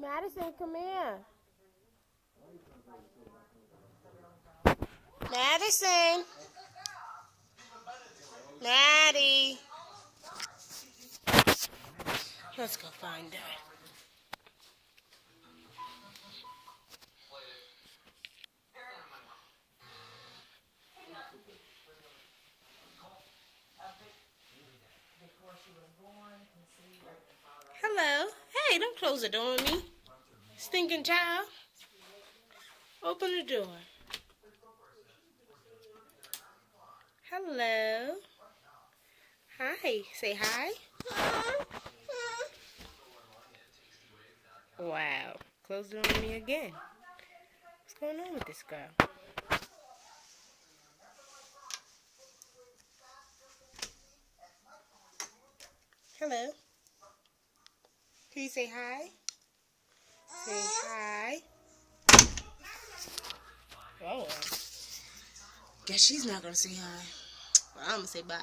Madison, come here. Madison. Maddie. Let's go find her. Hello. Hey, don't close the door on me. Stinking child. Open the door. Hello. Hi. Say hi. Wow. Close the door on me again. What's going on with this girl? Hello. Can you say hi? Say hi. Oh. Guess she's not going to say hi. Well, I'm going to say bye.